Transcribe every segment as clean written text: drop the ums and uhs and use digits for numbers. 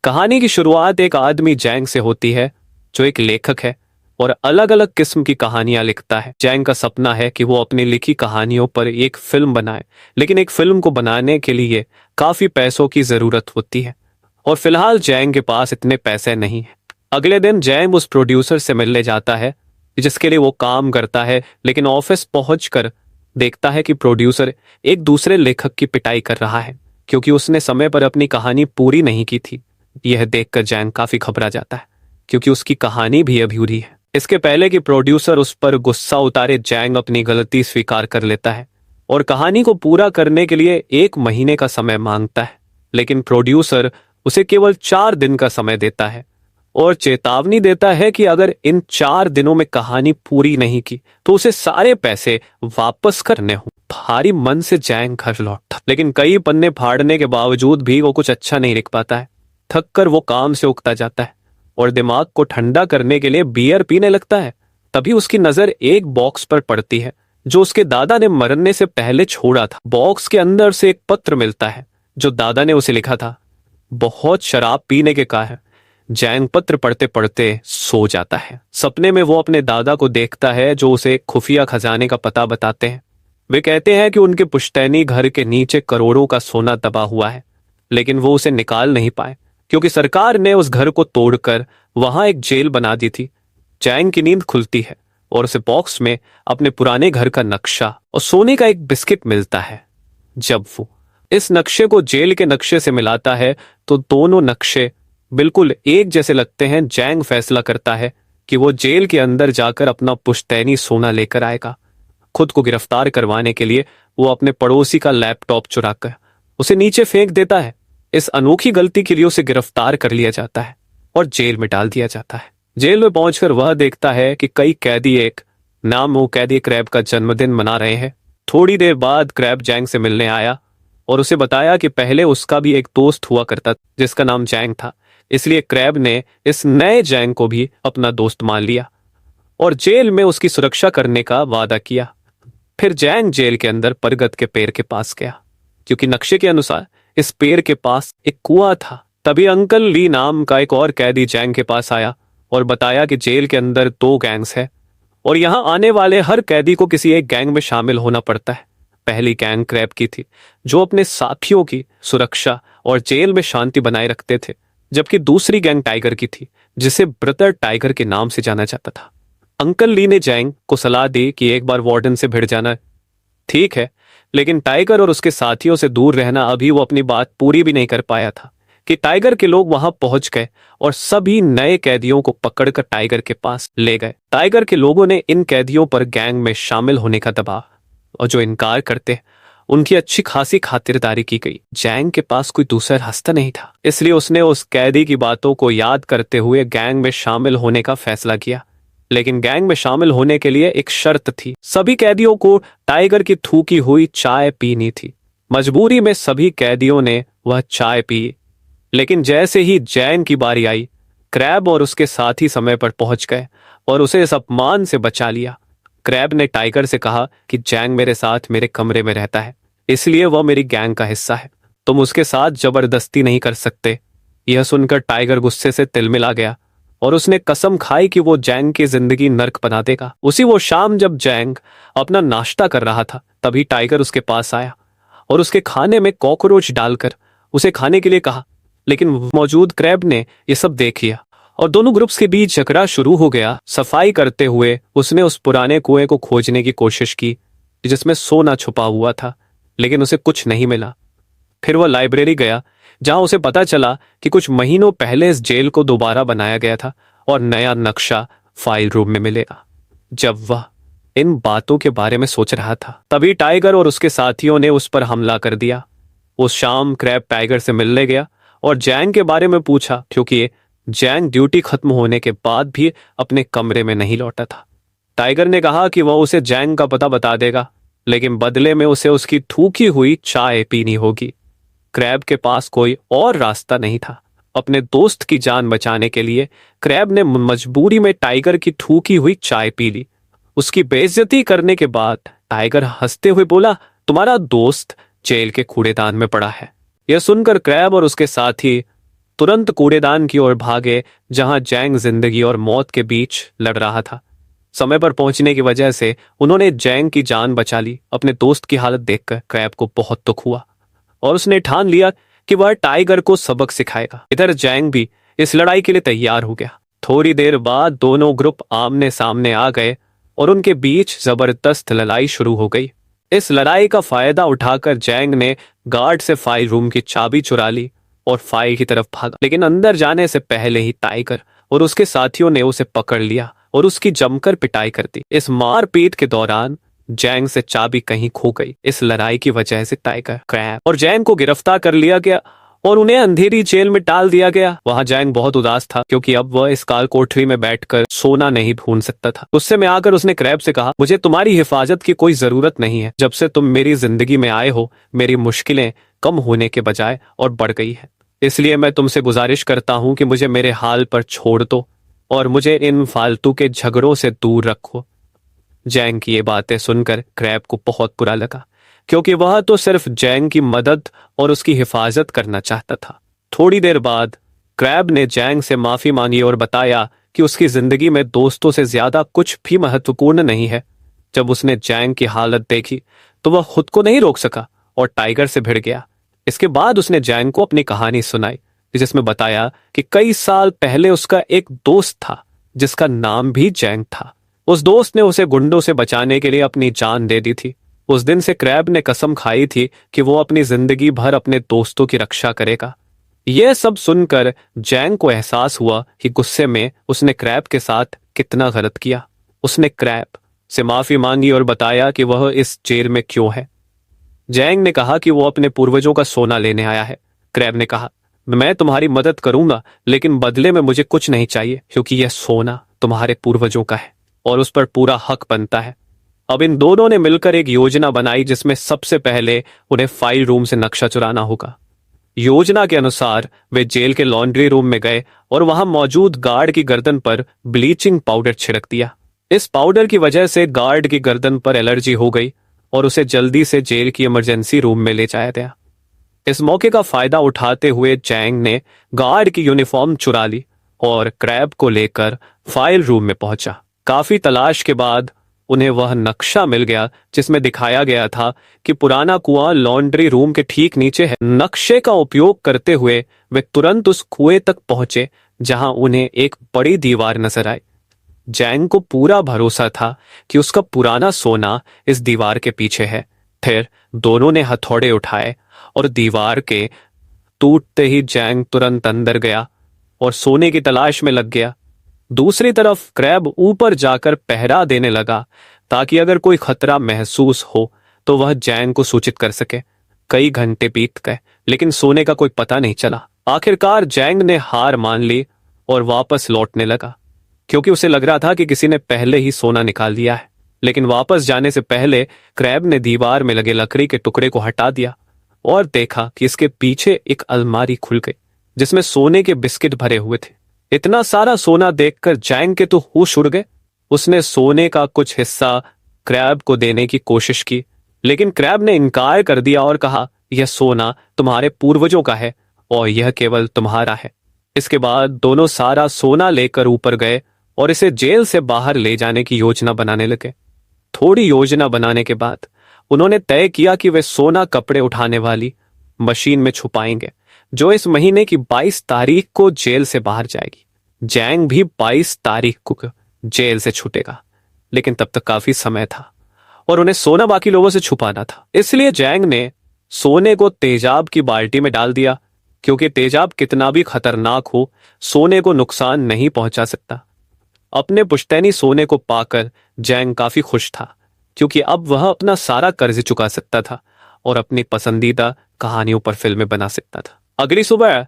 कहानी की शुरुआत एक आदमी जैंग से होती है जो एक लेखक है और अलग अलग किस्म की कहानियां लिखता है। जैंग का सपना है कि वो अपनी लिखी कहानियों पर एक फिल्म बनाए, लेकिन एक फिल्म को बनाने के लिए काफी पैसों की जरूरत होती है और फिलहाल जैंग के पास इतने पैसे नहीं है। अगले दिन जैंग उस प्रोड्यूसर से मिलने जाता है जिसके लिए वो काम करता है, लेकिन ऑफिस पहुंचकर देखता है कि प्रोड्यूसर एक दूसरे लेखक की पिटाई कर रहा है क्योंकि उसने समय पर अपनी कहानी पूरी नहीं की थी। यह देखकर जैंग काफी घबरा जाता है क्योंकि उसकी कहानी भी अधूरी है। इसके पहले कि प्रोड्यूसर उस पर गुस्सा उतारे, जैंग अपनी गलती स्वीकार कर लेता है और कहानी को पूरा करने के लिए 1 महीने का समय मांगता है, लेकिन प्रोड्यूसर उसे केवल 4 दिन का समय देता है और चेतावनी देता है कि अगर इन 4 दिनों में कहानी पूरी नहीं की तो उसे सारे पैसे वापस करने हों। भारी मन से जैंग घर लौटता, लेकिन कई पन्ने फाड़ने के बावजूद भी वो कुछ अच्छा नहीं लिख पाता है। थक कर वो काम से उकता जाता है और दिमाग को ठंडा करने के लिए बियर पीने लगता है। तभी उसकी नजर एक बॉक्स पर पड़ती है जो उसके दादा ने मरने से पहले छोड़ा था। बॉक्स के अंदर से एक पत्र मिलता है जो दादा ने उसे लिखा था। बहुत शराब पीने के कारण जैंग पत्र पढ़ते पढ़ते सो जाता है। सपने में वो अपने दादा को देखता है जो उसे खुफिया खजाने का पता बताते हैं। वे कहते हैं कि उनके पुश्तैनी घर के नीचे करोड़ों का सोना दबा हुआ है, लेकिन वो उसे निकाल नहीं पाए क्योंकि सरकार ने उस घर को तोड़कर वहां एक जेल बना दी थी। जैंग की नींद खुलती है और उसे बॉक्स में अपने पुराने घर का नक्शा और सोने का एक बिस्किट मिलता है। जब वो इस नक्शे को जेल के नक्शे से मिलाता है तो दोनों नक्शे बिल्कुल एक जैसे लगते हैं। जैंग फैसला करता है कि वो जेल के अंदर जाकर अपना पुश्तैनी सोना लेकर आएगा। खुद को गिरफ्तार करवाने के लिए वो अपने पड़ोसी का लैपटॉप चुराकर उसे नीचे फेंक देता है। इस अनोखी गलती के लिए उसे गिरफ्तार कर लिया जाता है और जेल में डाल दिया जाता है। जेल में पहुंचकर वह देखता है कि कई कैदी एक नामो कैदी क्रैब का जन्मदिन मना रहे हैं। थोड़ी देर बाद क्रैब जैंग से मिलने आया और उसे बताया कि पहले उसका भी एक दोस्त हुआ करता जिसका नाम जैंग था, इसलिए क्रैब ने इस नए जैंग को भी अपना दोस्त मान लिया और जेल में उसकी सुरक्षा करने का वादा किया। फिर जैंग जेल के अंदर बरगद के पेड़ के पास गया क्योंकि नक्शे के अनुसार इस पेड़ के पास एक कुआं था। तभी अंकल ली नाम का एक और कैदी जैंग के पास आया और बताया कि जेल के अंदर 2 गैंग्स है और यहाँ आने वाले हर कैदी को किसी एक गैंग में शामिल होना पड़ता है। पहली गैंग क्रैब की थी जो अपने साथियों की सुरक्षा और जेल में शांति बनाए रखते थे, जबकि दूसरी गैंग टाइगर की थी जिसे ब्रदर टाइगर के नाम से जाना जाता था। अंकल ली ने जैंग को सलाह दी कि एक बार वार्डन से भिड़ जाना ठीक है, लेकिन टाइगर और उसके साथियों से दूर रहना। अभी वो अपनी बात पूरी भी नहीं कर पाया था कि टाइगर के लोग वहां पहुंच गए और सभी नए कैदियों को पकड़कर टाइगर के पास ले गए। टाइगर के लोगों ने इन कैदियों पर गैंग में शामिल होने का दबाव और जो इनकार करते उनकी अच्छी खासी खातिरदारी की गई। जैंग के पास कोई दूसरा रास्ता नहीं था, इसलिए उसने उस कैदी की बातों को याद करते हुए गैंग में शामिल होने का फैसला किया। लेकिन गैंग में शामिल होने के लिए एक शर्त थी, सभी कैदियों को टाइगर की थूकी हुई चाय पीनी थी। मजबूरी में सभी कैदियों ने वह चाय पी, लेकिन जैसे ही जैंग की बारी आई, क्रैब और उसके साथी समय पर पहुंच गए और उसे इस अपमान से बचा लिया। क्रैब ने टाइगर से कहा कि जैंग मेरे साथ मेरे कमरे में रहता है, इसलिए वह मेरी गैंग का हिस्सा है, तुम उसके साथ जबरदस्ती नहीं कर सकते। यह सुनकर टाइगर गुस्से से तिलमिला गया और उसने कसम खाई कि वो जैंग की जिंदगी नर्क बना देगा। उसी वो शाम जब जैंग अपना नाश्ता कर रहा था, तभी टाइगर उसके पास आया और उसके खाने में कॉकरोच डालकर उसे खाने के लिए कहा, लेकिन मौजूद क्रैब ने यह सब देख लिया और दोनों ग्रुप्स के बीच झगड़ा शुरू हो गया। सफाई करते हुए उसने उस पुराने कुएं को खोजने की कोशिश की जिसमें सोना छुपा हुआ था, लेकिन उसे कुछ नहीं मिला। फिर वह लाइब्रेरी गया जहां उसे पता चला कि कुछ महीनों पहले इस जेल को दोबारा बनाया गया था और नया नक्शा फाइल रूम में मिलेगा। जब वह इन बातों के बारे में सोच रहा था, तभी टाइगर और उसके साथियों ने उस पर हमला कर दिया। उस शाम क्रैब टाइगर से मिलने गया और जैंग के बारे में पूछा क्योंकि जैंग ड्यूटी खत्म होने के बाद भी अपने कमरे में नहीं लौटा था। टाइगर ने कहा कि वह उसे जैंग का पता बता देगा, लेकिन बदले में उसे उसकी थूकी हुई चाय पीनी होगी। क्रैब के पास कोई और रास्ता नहीं था। अपने दोस्त की जान बचाने के लिए क्रैब ने मजबूरी में टाइगर की थूकी हुई चाय पी ली। उसकी बेइज्जती करने के बाद टाइगर हंसते हुए बोला, तुम्हारा दोस्त जेल के कूड़ेदान में पड़ा है। यह सुनकर क्रैब और उसके साथी तुरंत कूड़ेदान की ओर भागे जहां जैंग जिंदगी और मौत के बीच लड़ रहा था। समय पर पहुंचने की वजह से उन्होंने जैंग की जान बचा ली। अपने दोस्त की हालत देखकर क्रैब को बहुत दुख हुआ और उसने ठान लिया कि वह टाइगर को सबक सिखाएगा। इधर जैंग भी इस लड़ाई के लिए तैयार हो गया। थोड़ी देर बाद दोनों ग्रुप आमने सामने आ गए और उनके बीच जबरदस्त लड़ाई शुरू हो गई। इस लड़ाई का फायदा उठाकर जैंग ने गार्ड से फाइल रूम की चाबी चुरा ली और फाइल की तरफ भागा, लेकिन अंदर जाने से पहले ही टाइगर और उसके साथियों ने उसे पकड़ लिया और उसकी जमकर पिटाई कर दी। इस मारपीट के दौरान जैंग से चाबी कहीं खो गई। इस लड़ाई की वजह से टाइगर, क्रैब और जैंग को गिरफ्तार कर लिया गया और उन्हें अंधेरी जेल में डाल दिया गया। वहां जैंग बहुत उदास था क्योंकि अब वह इस काल कोठरी में बैठकर सोना नहीं ढूंढ सकता था। गुस्से में आकर उसने क्रैब से कहा, मुझे तुम्हारी हिफाजत की कोई जरूरत नहीं है। जब से तुम मेरी जिंदगी में आए हो मेरी मुश्किलें कम होने के बजाय और बढ़ गई है। इसलिए मैं तुमसे गुजारिश करता हूं कि मुझे मेरे हाल पर छोड़ दो और मुझे इन फालतू के झगड़ों से दूर रखो। जैंग की ये बातें सुनकर क्रैब को बहुत बुरा लगा क्योंकि वह तो सिर्फ जैंग की मदद और उसकी हिफाजत करना चाहता था। थोड़ी देर बाद क्रैब ने जैंग से माफी मांगी और बताया कि उसकी जिंदगी में दोस्तों से ज्यादा कुछ भी महत्वपूर्ण नहीं है। जब उसने जैंग की हालत देखी तो वह खुद को नहीं रोक सका और टाइगर से भिड़ गया। इसके बाद उसने जैंग को अपनी कहानी सुनाई जिसमें बताया कि कई साल पहले उसका एक दोस्त था जिसका नाम भी जैंग था। उस दोस्त ने उसे गुंडों से बचाने के लिए अपनी जान दे दी थी। उस दिन से क्रैब ने कसम खाई थी कि वो अपनी जिंदगी भर अपने दोस्तों की रक्षा करेगा। यह सब सुनकर जैंग को एहसास हुआ कि गुस्से में उसने क्रैब के साथ कितना गलत किया। उसने क्रैब से माफी मांगी और बताया कि वह इस जेल में क्यों है। जैंग ने कहा कि वो अपने पूर्वजों का सोना लेने आया है। क्रैब ने कहा, मैं तुम्हारी मदद करूंगा लेकिन बदले में मुझे कुछ नहीं चाहिए क्योंकि यह सोना तुम्हारे पूर्वजों का है और उस पर पूरा हक बनता है। अब इन दोनों ने मिलकर एक योजना बनाई जिसमें सबसे पहले उन्हें फाइल रूम से नक्शा चुराना होगा। योजना के अनुसार वे जेल के लॉन्ड्री रूम में गए और वहां मौजूद गार्ड की गर्दन पर ब्लीचिंग पाउडर छिड़क दिया। इस पाउडर की वजह से गार्ड की गर्दन पर एलर्जी हो गई और उसे जल्दी से जेल की इमरजेंसी रूम में ले जाया गया। इस मौके का फायदा उठाते हुए जैंग ने गार्ड की यूनिफॉर्म चुरा ली और क्रैब को लेकर फाइल रूम में पहुंचा। काफी तलाश के बाद उन्हें वह नक्शा मिल गया जिसमें दिखाया गया था कि पुराना कुआं लॉन्ड्री रूम के ठीक नीचे है। नक्शे का उपयोग करते हुए वे तुरंत उस कुएं तक पहुंचे जहां उन्हें एक बड़ी दीवार नजर आई। जैंग को पूरा भरोसा था कि उसका पुराना सोना इस दीवार के पीछे है। फिर दोनों ने हथौड़े उठाए और दीवार के टूटते ही जैंग तुरंत अंदर गया और सोने की तलाश में लग गया। दूसरी तरफ क्रैब ऊपर जाकर पहरा देने लगा ताकि अगर कोई खतरा महसूस हो तो वह जैंग को सूचित कर सके। कई घंटे बीत गए लेकिन सोने का कोई पता नहीं चला। आखिरकार जैंग ने हार मान ली और वापस लौटने लगा क्योंकि उसे लग रहा था कि किसी ने पहले ही सोना निकाल लिया है। लेकिन वापस जाने से पहले क्रैब ने दीवार में लगे लकड़ी के टुकड़े को हटा दिया और देखा कि इसके पीछे एक अलमारी खुल गई जिसमें सोने के बिस्किट भरे हुए थे। इतना सारा सोना देखकर जैंग के तो होश उड़ गए। उसने सोने का कुछ हिस्सा क्रैब को देने की कोशिश की लेकिन क्रैब ने इनकार कर दिया और कहा, यह सोना तुम्हारे पूर्वजों का है और यह केवल तुम्हारा है। इसके बाद दोनों सारा सोना लेकर ऊपर गए और इसे जेल से बाहर ले जाने की योजना बनाने लगे। थोड़ी योजना बनाने के बाद उन्होंने तय किया कि वे सोना कपड़े उठाने वाली मशीन में छुपाएंगे जो इस महीने की 22 तारीख को जेल से बाहर जाएगी। जैंग भी 22 तारीख को जेल से छूटेगा लेकिन तब तक काफी समय था और उन्हें सोना बाकी लोगों से छुपाना था। इसलिए जैंग ने सोने को तेजाब की बाल्टी में डाल दिया क्योंकि तेजाब कितना भी खतरनाक हो सोने को नुकसान नहीं पहुंचा सकता। अपने पुश्तैनी सोने को पाकर जैंग काफी खुश था क्योंकि अब वह अपना सारा कर्ज चुका सकता था और अपनी पसंदीदा कहानियों पर फिल्में बना सकता था। अगली सुबह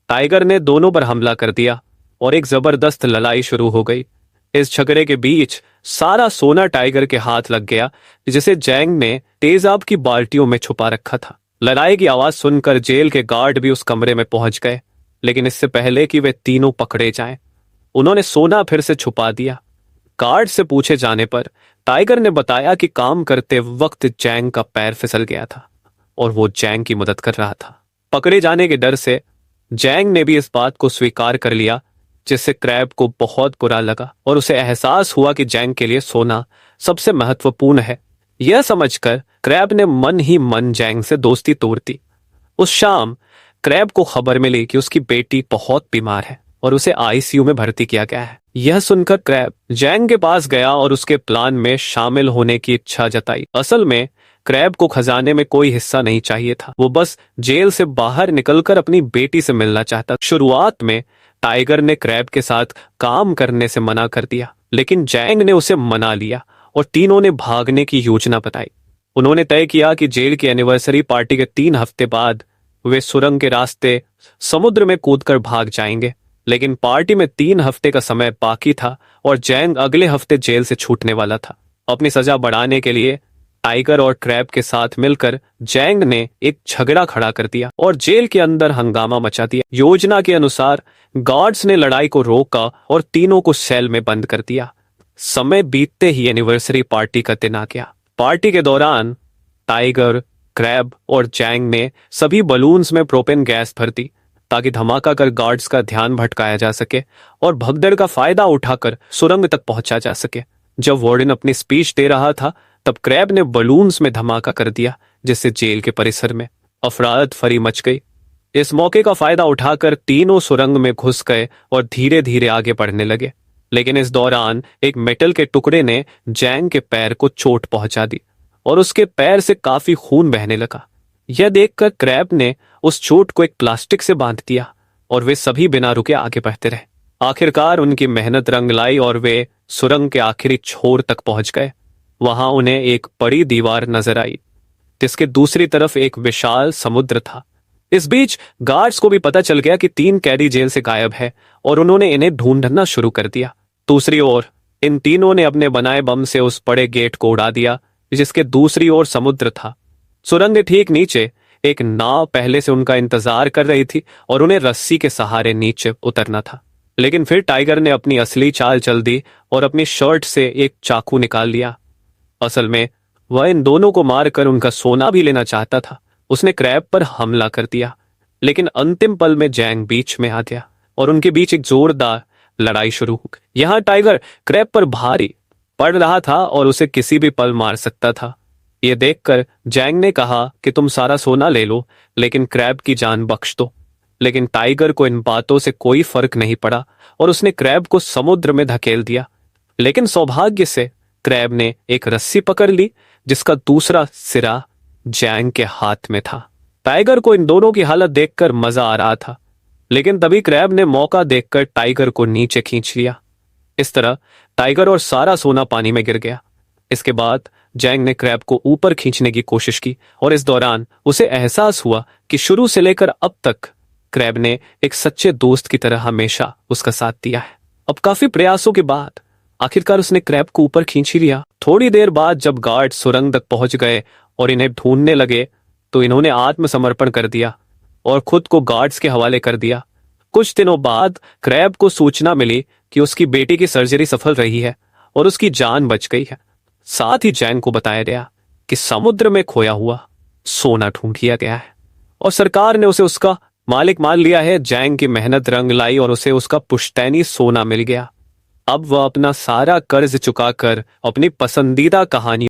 टाइगर ने दोनों पर हमला कर दिया और एक जबरदस्त लड़ाई शुरू हो गई। इस झगड़े के बीच सारा सोना टाइगर के हाथ लग गया जिसे जैंग ने तेजाब की बाल्टियों में छुपा रखा था। लड़ाई की आवाज सुनकर जेल के गार्ड भी उस कमरे में पहुंच गए लेकिन इससे पहले कि वे तीनों पकड़े जाएं, उन्होंने सोना फिर से छुपा दिया। गार्ड से पूछे जाने पर टाइगर ने बताया कि काम करते वक्त जैंग का पैर फिसल गया था और वो जैंग की मदद कर रहा था। पकड़े जाने के डर से जैंग ने भी इस बात को स्वीकार कर लिया, जिससे क्रैब को बहुत बुरा लगा और उसे एहसास हुआ कि जैंग के लिए सोना सबसे महत्वपूर्ण है। यह समझकर क्रैब ने मन ही मन जैंग से दोस्ती तोड़ दी। उस शाम क्रैब को खबर मिली कि उसकी बेटी बहुत बीमार है और उसे आईसीयू में भर्ती किया गया है। यह सुनकर क्रैब जैंग के पास गया और उसके प्लान में शामिल होने की इच्छा जताई। असल में क्रैब को खजाने में कोई हिस्सा नहीं चाहिए था, वो बस जेल से बाहर निकलकर अपनी बेटी से मिलना चाहता। शुरुआत में टाइगर ने क्रैब के साथ काम करने से मना कर दिया, लेकिन जैंग ने उसे मना लिया और तीनों ने भागने की योजना बताई। उन्होंने तय किया कि जेल की एनिवर्सरी पार्टी के 3 हफ्ते बाद वे सुरंग के रास्ते समुद्र में कूदकर भाग जाएंगे। लेकिन पार्टी में 3 हफ्ते का समय बाकी था और जैंग अगले हफ्ते जेल से छूटने वाला था। अपनी सजा बढ़ाने के लिए टाइगर और क्रैब के साथ मिलकर जैंग ने एक झगड़ा खड़ा कर दिया और जेल के अंदर हंगामा मचा दिया। योजना के अनुसार गार्ड्स ने लड़ाई को रोका और तीनों को सेल में बंद कर दिया। समय बीतते ही एनिवर्सरी पार्टी का दिन आ गया। पार्टी के दौरान टाइगर, क्रैब और जैंग ने सभी बलून्स में प्रोपेन गैस भर दी ताकि धमाका कर गार्ड्स का ध्यान भटकाया जा सके और भगदड़ का फायदा उठाकर सुरंग तक पहुंचा जा सके। जब वार्डन अपनी स्पीच दे रहा था तब क्रैब ने बलून्स में धमाका कर दिया, जिससे जेल के परिसर में अफराद फरी मच गई। इस मौके का फायदा उठाकर तीनों सुरंग में घुस गए और धीरे धीरे आगे बढ़ने लगे। लेकिन इस दौरान एक मेटल के टुकड़े ने जैंग के पैर को चोट पहुंचा दी और उसके पैर से काफी खून बहने लगा। यह देखकर क्रैब ने उस चोट को एक प्लास्टिक से बांध दिया और वे सभी बिना रुके आगे बढ़ते रहे। आखिरकार उनकी मेहनत रंग लाई और वे सुरंग के आखिरी छोर तक पहुंच गए। वहां उन्हें एक बड़ी दीवार नजर आई, जिसके दूसरी तरफ एक विशाल समुद्र था। इस बीच गार्ड्स को भी पता चल गया कि 3 कैदी जेल से गायब है और उन्होंने इन्हें ढूंढना शुरू कर दिया। दूसरी ओर इन तीनों ने अपने बनाए बम से उस बड़े गेट को उड़ा दिया, जिसके दूसरी ओर समुद्र था। सुरंग के ठीक नीचे एक नाव पहले से उनका इंतजार कर रही थी और उन्हें रस्सी के सहारे नीचे उतरना था। लेकिन फिर टाइगर ने अपनी असली चाल चल दी और अपनी शर्ट से एक चाकू निकाल लिया। असल में वह इन दोनों को मारकर उनका सोना भी लेना चाहता था। उसने क्रैब पर हमला कर दिया, लेकिन अंतिम पल में जैंग बीच में आ गया और उनके बीच एक जोरदार लड़ाई शुरू हो गई। यहाँ टाइगर क्रैब पर भारी पड़ रहा था और उसे किसी भी पल मार सकता था। ये देखकर जैंग ने कहा कि तुम सारा सोना ले लो, लेकिन क्रैब की जान बख्श दो। लेकिन टाइगर को इन बातों से कोई फर्क नहीं पड़ा और उसने क्रैब को समुद्र में धकेल दिया। लेकिन सौभाग्य से क्रैब ने एक रस्सी पकड़ ली, जिसका दूसरा सिरा जैंग के हाथ में था। टाइगर को इन दोनों की हालत देखकर मजा आ रहा था, लेकिन तभी क्रैब ने मौका देखकर टाइगर को नीचे खींच लिया। इस तरह टाइगर और सारा सोना पानी में गिर गया। इसके बाद जैंग ने क्रैब को ऊपर खींचने की कोशिश की और इस दौरान उसे एहसास हुआ कि शुरू से लेकर अब तक क्रैब ने एक सच्चे दोस्त की तरह हमेशा उसका साथ दिया है। अब काफी प्रयासों के बाद आखिरकार उसने क्रैब को ऊपर खींच ही लिया। थोड़ी देर बाद जब गार्ड सुरंग तक पहुंच गए और इन्हें ढूंढने लगे तो इन्होंने आत्मसमर्पण कर दिया और खुद को गार्ड्स के हवाले कर दिया। कुछ दिनों बाद क्रैब को सूचना मिली कि उसकी बेटी की सर्जरी सफल रही है और उसकी जान बच गई है। साथ ही जैंग को बताया गया कि समुद्र में खोया हुआ सोना ढूंढ लिया गया है और सरकार ने उसे उसका मालिक मान लिया है। जैंग की मेहनत रंग लाई और उसे उसका पुश्तैनी सोना मिल गया। अब वह अपना सारा कर्ज चुकाकर अपनी पसंदीदा कहानी